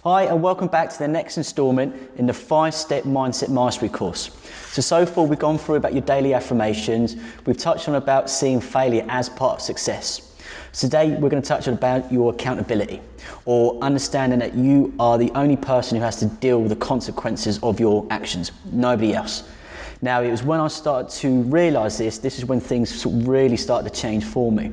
Hi, and welcome back to the next instalment in the 5-step mindset mastery course. So far we've gone through about your daily affirmations. We've touched on about seeing failure as part of success. Today we're going to touch on about your accountability, or understanding that you are the only person who has to deal with the consequences of your actions, nobody else. Now, it was when I started to realise this is when things really started to change for me.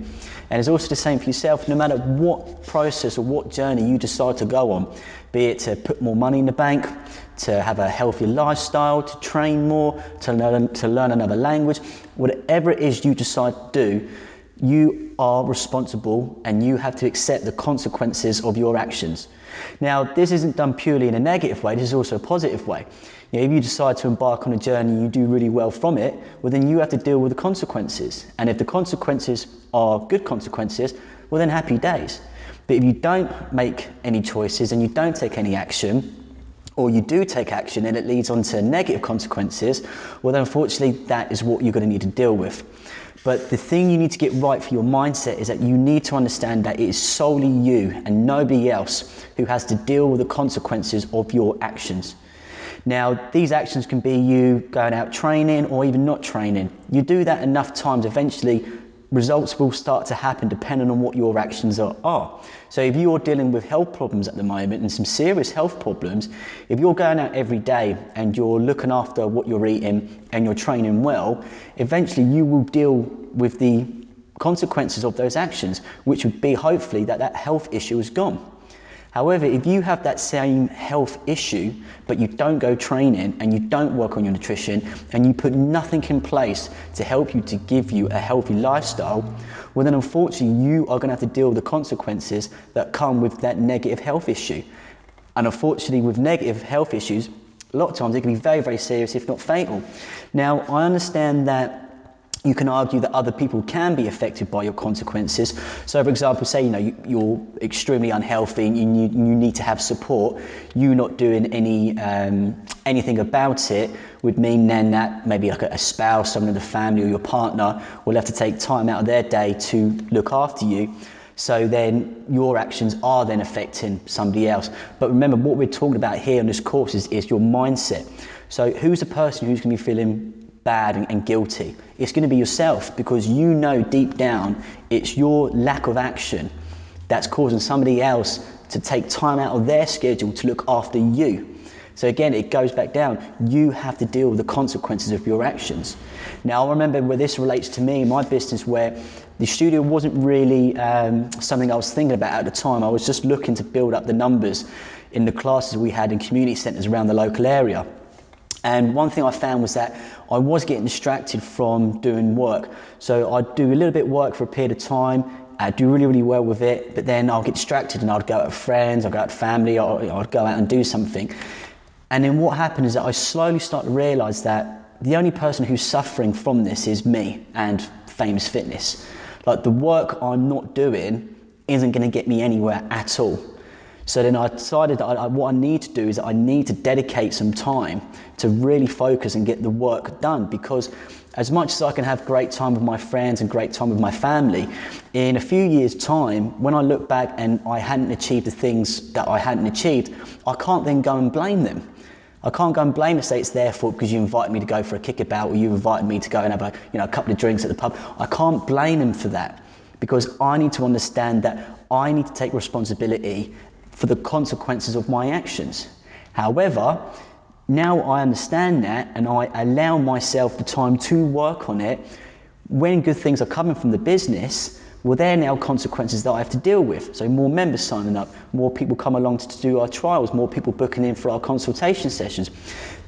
And it's also the same for yourself. No matter what process or what journey you decide to go on, be it to put more money in the bank, to have a healthier lifestyle, to train more, to learn another language, whatever it is you decide to do, you are responsible and you have to accept the consequences of your actions. Now, this isn't done purely in a negative way, this is also a positive way. If you decide to embark on a journey and you do really well from it, well then you have to deal with the consequences. And if the consequences are good consequences, well then happy days. But if you don't make any choices and you don't take any action, or you do take action and it leads on to negative consequences, well then unfortunately that is what you're going to need to deal with. But the thing you need to get right for your mindset is that you need to understand that it is solely you and nobody else who has to deal with the consequences of your actions. Now, these actions can be you going out training or even not training. You do that enough times, eventually results will start to happen depending on what your actions are. So if you're dealing with health problems at the moment and some serious health problems, if you're going out every day and you're looking after what you're eating and you're training well, eventually you will deal with the consequences of those actions, which would be hopefully that health issue is gone. However, if you have that same health issue, but you don't go training and you don't work on your nutrition and you put nothing in place to help you to give you a healthy lifestyle, well then unfortunately you are going to have to deal with the consequences that come with that negative health issue. And unfortunately with negative health issues, a lot of times it can be very, very serious, if not fatal. Now, I understand that you can argue that other people can be affected by your consequences. So for example, say you're extremely unhealthy and you need to have support. You not doing anything about it would mean then that maybe like a spouse, someone in the family or your partner will have to take time out of their day to look after you. So then your actions are then affecting somebody else. But remember, what we're talking about here in this course is your mindset. So who's the person who's going to be feeling bad and guilty? It's going to be yourself, because you know deep down it's your lack of action that's causing somebody else to take time out of their schedule to look after you. So again, it goes back down. You have to deal with the consequences of your actions. Now, I remember where this relates to me, my business, where the studio wasn't really something I was thinking about at the time. I was just looking to build up the numbers in the classes we had in community centres around the local area. And one thing I found was that I was getting distracted from doing work. So I'd do a little bit of work for a period of time, I'd do really, really well with it, but then I'll get distracted and I'd go out with friends, I'd go out with family, I'd go out and do something. And then what happened is that I slowly started to realise that the only person who's suffering from this is me and Famous Fitness. Like, the work I'm not doing isn't going to get me anywhere at all. So then I decided that what I need to do is that I need to dedicate some time to really focus and get the work done, because as much as I can have great time with my friends and great time with my family, in a few years' time, when I look back and I hadn't achieved the things that I hadn't achieved, I can't then go and blame them. I can't go and blame and say it's their fault because you invited me to go for a kickabout or you invited me to go and have a couple of drinks at the pub. I can't blame them for that, because I need to understand that I need to take responsibility for the consequences of my actions. However, now I understand that and I allow myself the time to work on it. When good things are coming from the business, well, they're now consequences that I have to deal with. So more members signing up, more people come along to do our trials, more people booking in for our consultation sessions.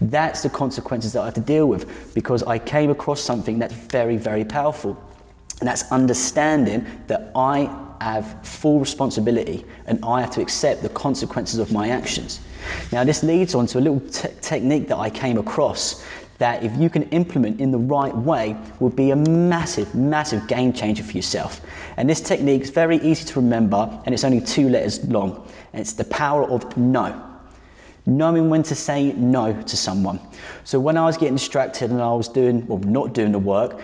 That's the consequences that I have to deal with, because I came across something that's very, very powerful. And that's understanding that I have full responsibility and I have to accept the consequences of my actions. Now, this leads on to a little technique that I came across that, if you can implement in the right way, will be a massive, massive game changer for yourself. And this technique is very easy to remember, and it's only 2 letters long. And it's the power of no. Knowing when to say no to someone. So when I was getting distracted and I was not doing the work,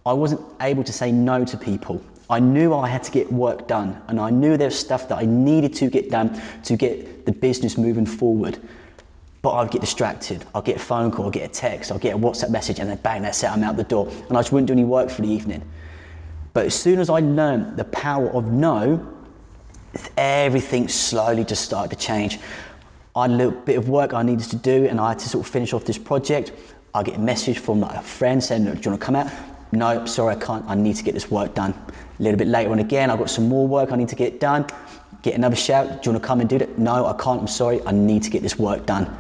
I wasn't able to say no to people. I knew I had to get work done, and I knew there was stuff that I needed to get done to get the business moving forward. But I'd get distracted. I'll get a phone call, I'll get a text, I'll get a WhatsApp message, and then bang, that's it, I'm out the door. And I just wouldn't do any work for the evening. But as soon as I learned the power of no, everything slowly just started to change. I had a little bit of work I needed to do, and I had to sort of finish off this project. I get a message from like a friend saying, do you want to come out? No, sorry, I can't. I need to get this work done. A little bit later on again, I've got some more work I need to get done. Get another shout, do you want to come and do that? No, I can't, I'm sorry, I need to get this work done.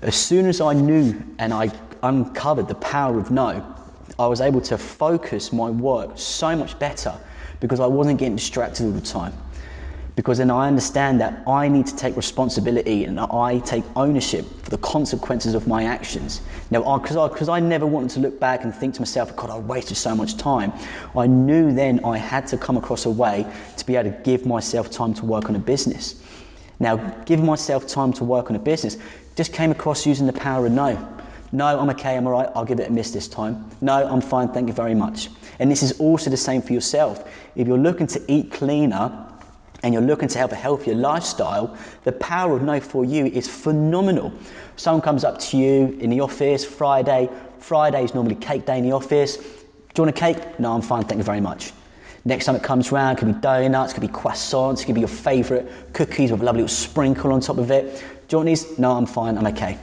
As soon as I knew and I uncovered the power of no, I was able to focus my work so much better because I wasn't getting distracted all the time. Because then I understand that I need to take responsibility and I take ownership for the consequences of my actions. Now, because I never wanted to look back and think to myself, God, I wasted so much time. I knew then I had to come across a way to be able to give myself time to work on a business. Now, giving myself time to work on a business just came across using the power of no. No, I'm okay, I'm all right, I'll give it a miss this time. No, I'm fine, thank you very much. And this is also the same for yourself. If you're looking to eat cleaner, and you're looking to have a healthier lifestyle, the power of no for you is phenomenal. Someone comes up to you in the office, Friday is normally cake day in the office. Do you want a cake? No, I'm fine, thank you very much. Next time it comes round, it could be donuts, it could be croissants, it could be your favourite cookies with a lovely little sprinkle on top of it. Do you want these? No, I'm fine, I'm okay.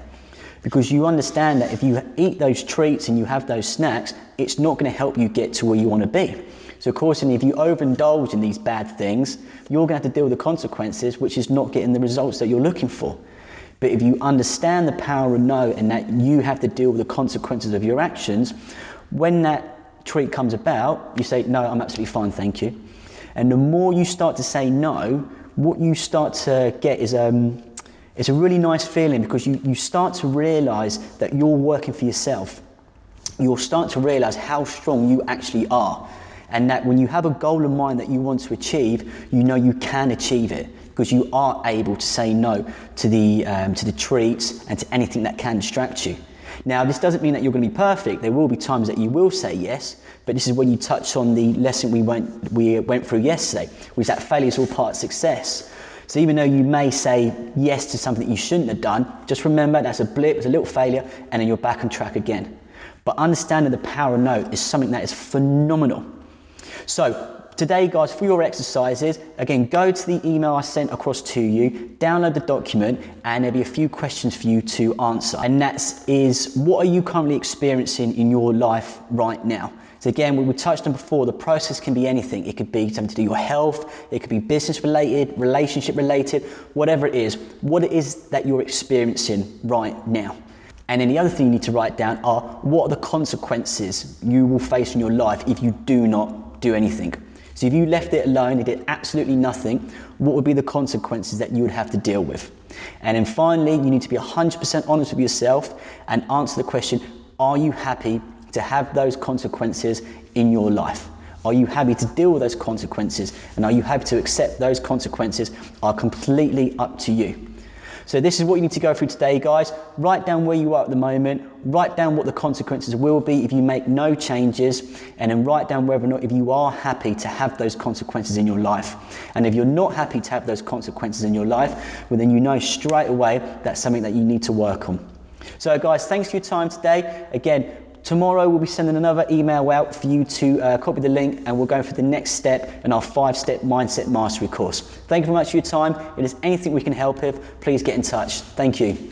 Because you understand that if you eat those treats and you have those snacks, it's not going to help you get to where you want to be. So of course, if you overindulge in these bad things, you're going to have to deal with the consequences, which is not getting the results that you're looking for. But if you understand the power of no and that you have to deal with the consequences of your actions, when that treat comes about, you say, no, I'm absolutely fine, thank you. And the more you start to say no, what you start to get is it's a really nice feeling because you start to realise that you're working for yourself. You'll start to realise how strong you actually are. And that when you have a goal in mind that you want to achieve, you know you can achieve it because you are able to say no to the treats and to anything that can distract you. Now, this doesn't mean that you're going to be perfect. There will be times that you will say yes, but this is when you touch on the lesson we went through yesterday, which is that failure is all part of success. So even though you may say yes to something that you shouldn't have done, just remember that's a blip, it's a little failure, and then you're back on track again. But understanding the power of no is something that is phenomenal. So today, guys, for your exercises, again, go to the email I sent across to you, download the document, and there'll be a few questions for you to answer. And that is, what are you currently experiencing in your life right now? So again, we touched on before, the process can be anything. It could be something to do with your health, it could be business related, relationship related, whatever it is. What it is that you're experiencing right now. And then the other thing you need to write down are, what are the consequences you will face in your life if you do not do anything? So if you left it alone and did absolutely nothing, what would be the consequences that you would have to deal with? And then finally, you need to be 100% honest with yourself and answer the question, are you happy to have those consequences in your life? Are you happy to deal with those consequences? And are you happy to accept those consequences are completely up to you? So this is what you need to go through today, guys. Write down where you are at the moment, write down what the consequences will be if you make no changes, and then write down whether or not if you are happy to have those consequences in your life. And if you're not happy to have those consequences in your life, well then you know straight away that's something that you need to work on. So guys, thanks for your time today. Again, tomorrow we'll be sending another email out for you to copy the link, and we'll go for the next step in our 5-step mindset mastery course. Thank you very much for your time. If there's anything we can help with, please get in touch. Thank you.